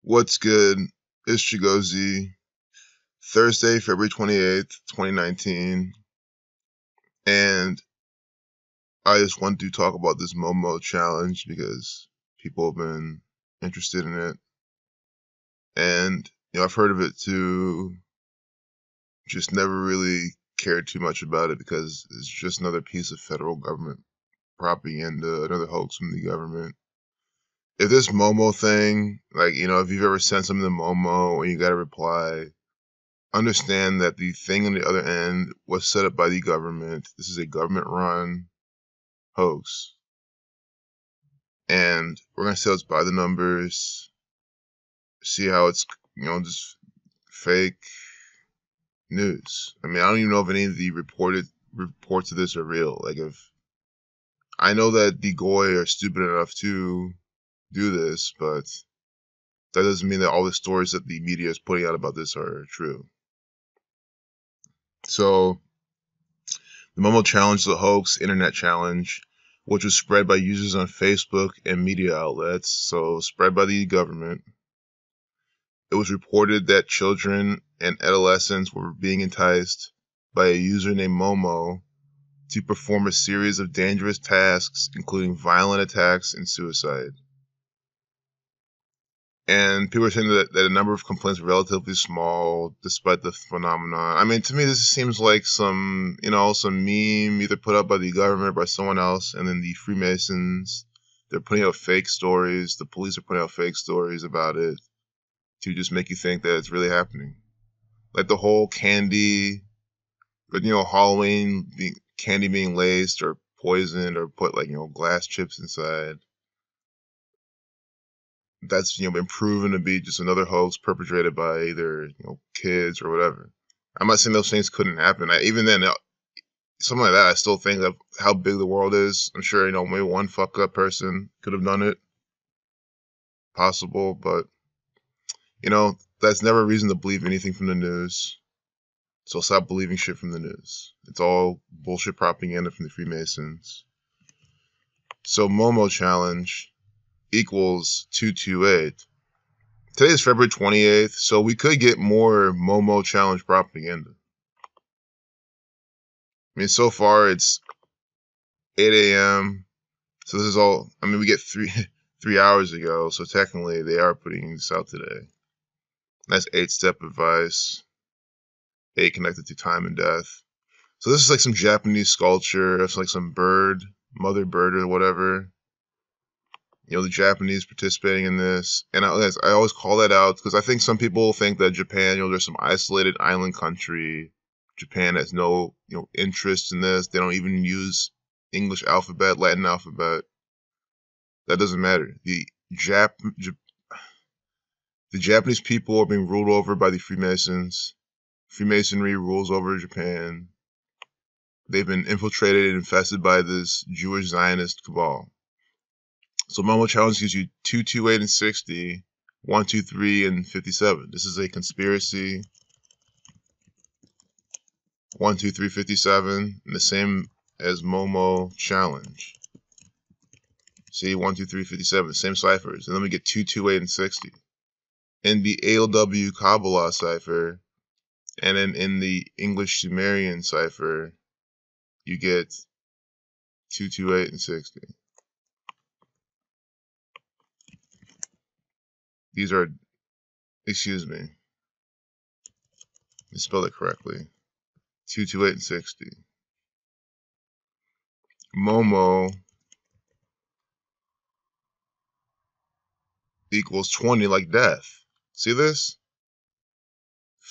What's good? It's Chigozi. Thursday, February 28th, 2019. And I just want to talk about this MoMo challenge because people have been interested in it. And, I've heard of it too. Just never really cared too much about it because it's just another piece of federal government propaganda, another hoax from the government. If this MoMo thing, if you've ever sent something to MoMo and you got a reply, understand that the thing on the other end was set up by the government. This is a government-run hoax. And we're going to say it's by the numbers, see how it's, just fake news. I don't even know if any of the reports of this are real. If I know that the Goy are stupid enough to do this, but that doesn't mean that all the stories that the media is putting out about this are true. So, the MoMo challenge is a hoax internet challenge, which was spread by users on Facebook and media outlets, so spread by the government. It was reported that children and adolescents were being enticed by a user named MoMo to perform a series of dangerous tasks, including violent attacks and suicide. And people are saying that the number of complaints are relatively small, despite the phenomenon. To me, this seems like some meme either put up by the government or by someone else, and then the Freemasons, they're putting out fake stories. The police are putting out fake stories about it to just make you think that it's really happening. Like the whole candy, Halloween candy being laced or poisoned or put glass chips inside. That's been proven to be just another hoax perpetrated by either kids or whatever. I'm not saying those things couldn't happen. Even then, something like that, I still think of how big the world is. I'm sure maybe one fuck up person could have done it. Possible, but that's never a reason to believe anything from the news. So stop believing shit from the news. It's all bullshit propaganda from the Freemasons. So MoMo challenge equals 228. Today is February 28th, so we could get more MoMo challenge propaganda. So far it's 8 a.m. So this is all, we get 3 hours ago, so technically they are putting this out today. That's 8-step advice. 8 connected to time and death. So this is like some Japanese sculpture. It's like some bird, mother bird or whatever. The Japanese participating in this. And I always call that out because I think some people think that Japan, there's some isolated island country. Japan has no, interest in this. They don't even use English alphabet, Latin alphabet. That doesn't matter. The Japanese people are being ruled over by the Freemasons. Freemasonry rules over Japan. They've been infiltrated and infested by this Jewish Zionist cabal. So MoMo challenge gives you 2, 2, 8, and 60, 1, 2, 3, and 57. This is a conspiracy. 1, 2, 3, 57, and the same as MoMo challenge. See, 1, 2, 3, 57, the same ciphers. And then we get 2, 2, 8, and 60. In the ALW Kabbalah cipher, and then in the English Sumerian cipher, you get 2, 2, 8, and 60. These are, excuse me, let me spell it correctly. 2, 2, 8, and 60. MoMo equals 20 like death. See this?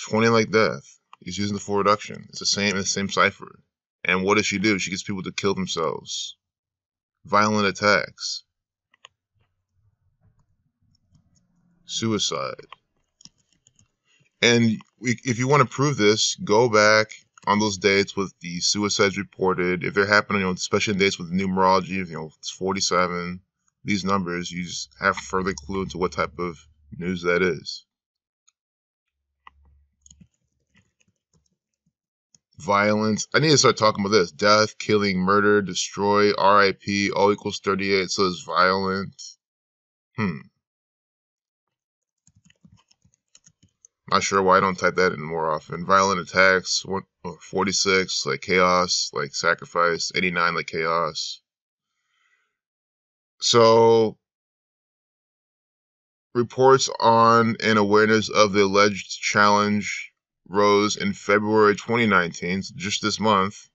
20 like death. He's using the full reduction. It's the same cipher. And what does she do? She gets people to kill themselves. Violent attacks. Suicide. And if you want to prove this, go back on those dates with the suicides reported. If they're happening, especially in dates with numerology, if it's 47, these numbers, you just have further clue into what type of news that is. Violence. I need to start talking about this. Death, killing, murder, destroy, RIP, all equals 38, so it's violent. Not sure why I don't type that in more often. Violent attacks, 46, like chaos, like sacrifice, 89, like chaos. So, reports on and awareness of the alleged challenge rose in February 2019, so just this month.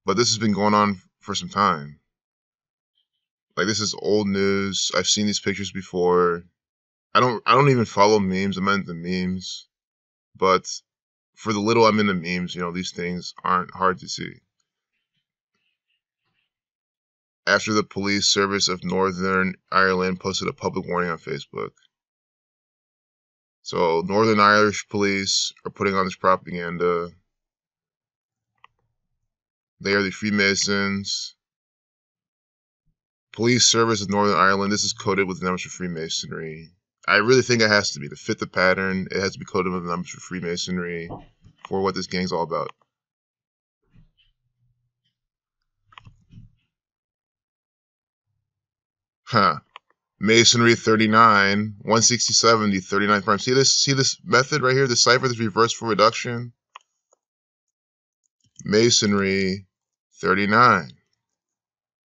But this has been going on for some time. Like, this is old news. I've seen these pictures before. I don't even follow memes. I'm into memes. But for the little I'm into memes, these things aren't hard to see. After the police service of Northern Ireland posted a public warning on Facebook. So Northern Irish police are putting on this propaganda. They are the Freemasons. Police service of Northern Ireland. This is coded with the numbers for Freemasonry. I really think it has to be. To fit the pattern, it has to be coded with the numbers for Freemasonry for what this gang's all about. Huh. Masonry 39, 167, the 39th prime. See this method right here? The cipher, this reverse for reduction. Masonry 39.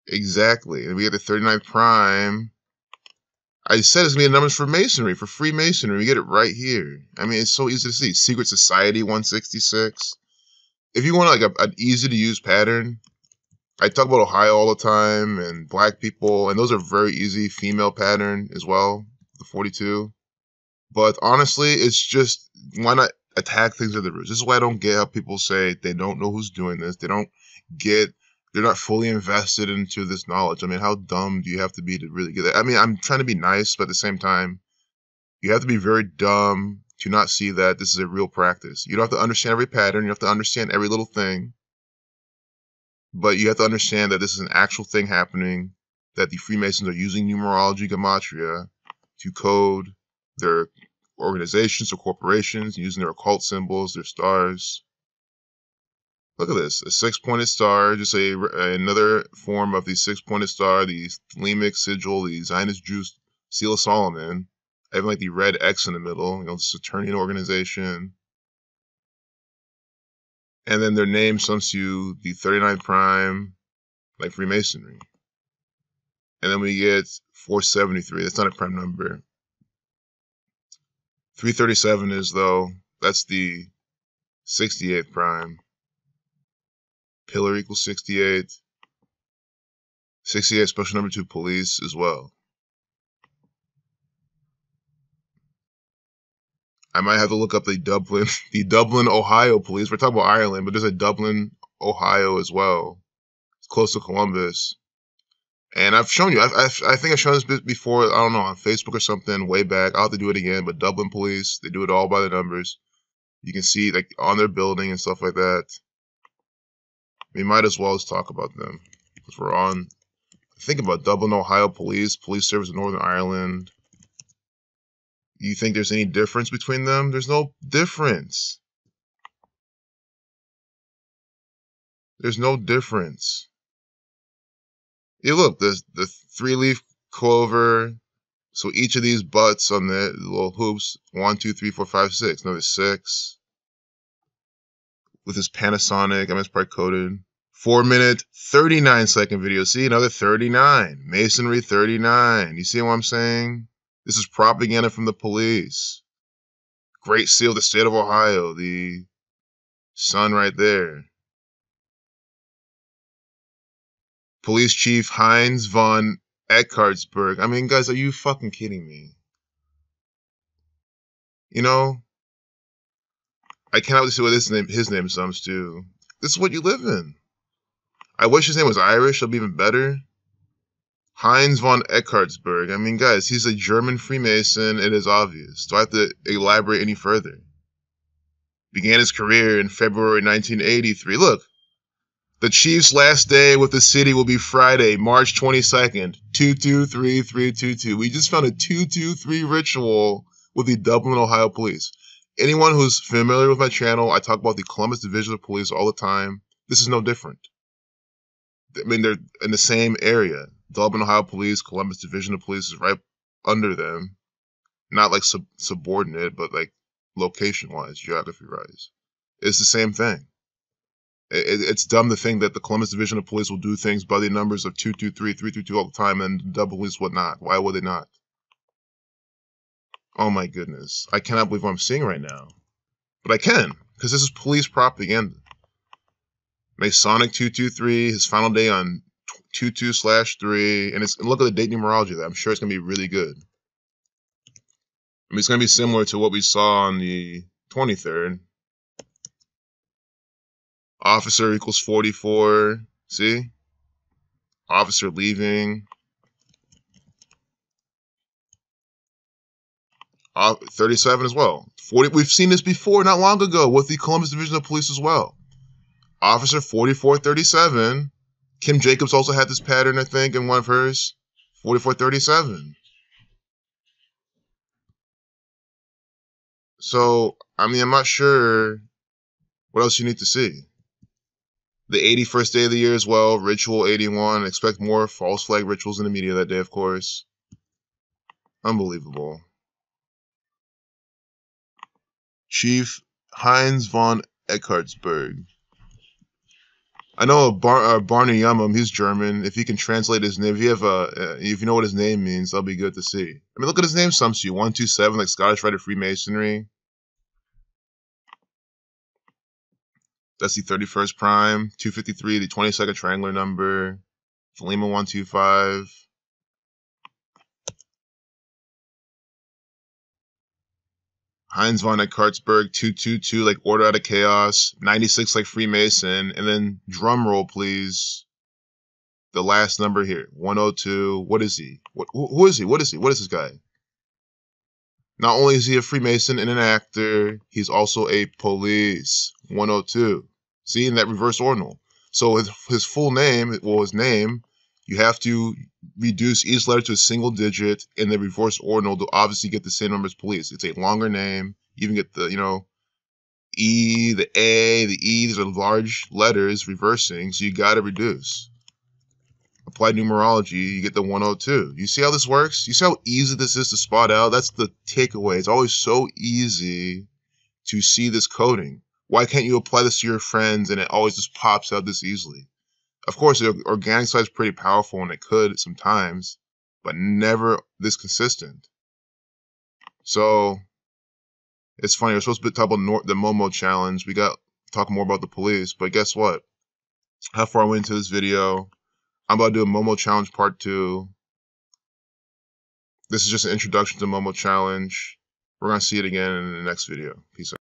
Exactly. And we get the 39th prime. I said it's going to be the numbers for Masonry, for Freemasonry. We get it right here. I mean, it's so easy to see. Secret Society 166. If you want like an easy to use pattern, I talk about Ohio all the time and black people, and those are very easy. Female pattern as well, the 42. But honestly, it's just, why not attack things at the roots? This is why I don't get how people say they don't know who's doing this. They're not fully invested into this knowledge. I mean, how dumb do you have to be to really get that? I mean, I'm trying to be nice, but at the same time, you have to be very dumb to not see that this is a real practice. You don't have to understand every pattern. You have to understand every little thing. But you have to understand that this is an actual thing happening, that the Freemasons are using numerology, gematria, to code their organizations or corporations, using their occult symbols, their stars. Look at this, a six-pointed star, just another form of the six-pointed star, the Thelemic sigil, the Zionist Jews seal of Solomon, having like the red X in the middle, the Saturnian organization. And then their name sums to the 39 prime, like Freemasonry. And then we get 473. That's not a prime number. 337 is, though, that's the 68th prime. Pillar equals 68. 68 special number 2 police as well. I might have to look up the Dublin, Ohio police. We're talking about Ireland, but there's a Dublin, Ohio as well. It's close to Columbus. And I've shown you, I think I've shown this before, I don't know, on Facebook or something way back. I'll have to do it again, but Dublin police, they do it all by the numbers. You can see like on their building and stuff like that. We might as well as talk about them because we're on. Think about Dublin, Ohio police service in Northern Ireland. You think there's any difference between them? There's no difference. There's no difference. You look, the 3-leaf clover. So each of these butts on the little hoops, 1, 2, 3, 4, 5, 6. No, there's 6. With this Panasonic, I mean, it's probably coded. 4-minute, 39-second video. See, another 39. Masonry 39. You see what I'm saying? This is propaganda from the police. Great Seal of the state of Ohio. The sun right there. Police Chief Heinz von Eckartsburg. I mean, guys, are you fucking kidding me? I cannot see what his name sums to. This is what you live in. I wish his name was Irish. It'll be even better. Heinz von Eckartsburg. I mean, guys, he's a German Freemason. It is obvious. Do I have to elaborate any further? Began his career in February 1983. Look, the Chief's last day with the city will be Friday, March 22nd, 223322. We just found a 223 ritual with the Dublin, Ohio police. Anyone who's familiar with my channel, I talk about the Columbus Division of Police all the time. This is no different. I mean, they're in the same area. Dublin, Ohio Police, Columbus Division of Police is right under them. Not like subordinate, but like location-wise, geography-wise. It's the same thing. It's dumb to think that the Columbus Division of Police will do things by the numbers of 223, 322 all the time, and the double police would not. Why would they not? Oh my goodness. I cannot believe what I'm seeing right now. But I can, because this is police propaganda. Masonic 223, his final day on 22/3, and look at the date numerology there. I'm sure it's going to be really good. I mean, it's going to be similar to what we saw on the 23rd. Officer equals 44. See? Officer leaving. 37 as well. 40. We've seen this before not long ago with the Columbus Division of Police as well. Officer 4437. Kim Jacobs also had this pattern, I think, in one of hers. 4437. So, I mean, I'm not sure what else you need to see. The 81st day of the year as well, Ritual 81. Expect more false flag rituals in the media that day, of course. Unbelievable. Chief Heinz von Eckartsburg. I know Barney Yumum, he's German. If he can translate his name, if you know what his name means, that'll be good to see. I mean, look at his name, Sumsu. 127, like Scottish Rite of Freemasonry. That's the 31st prime. 253, the 22nd triangular number. Philema 125. Heinz von Eckartsburg 222, like Order Out of Chaos. 96, like Freemason. And then drum roll, please. The last number here, 102. What is he? Who is he? What is he? What is this guy? Not only is he a Freemason and an actor, he's also a police. 102. See, in that reverse ordinal. So his full name, well, his name, you have to reduce each letter to a single digit in the reverse ordinal to obviously get the same number as police. It's a longer name. You even get the, E, the A, the E. These are large letters reversing, so you got to reduce. Applied numerology, you get the 102. You see how this works? You see how easy this is to spot out? That's the takeaway. It's always so easy to see this coding. Why can't you apply this to your friends and it always just pops out this easily? Of course, the organic side is pretty powerful and it could sometimes, but never this consistent. So, it's funny. We're supposed to talk about the MoMo challenge. We got to talk more about the police, but guess what? How far I went into this video? I'm about to do a MoMo challenge part 2. This is just an introduction to MoMo challenge. We're going to see it again in the next video. Peace out.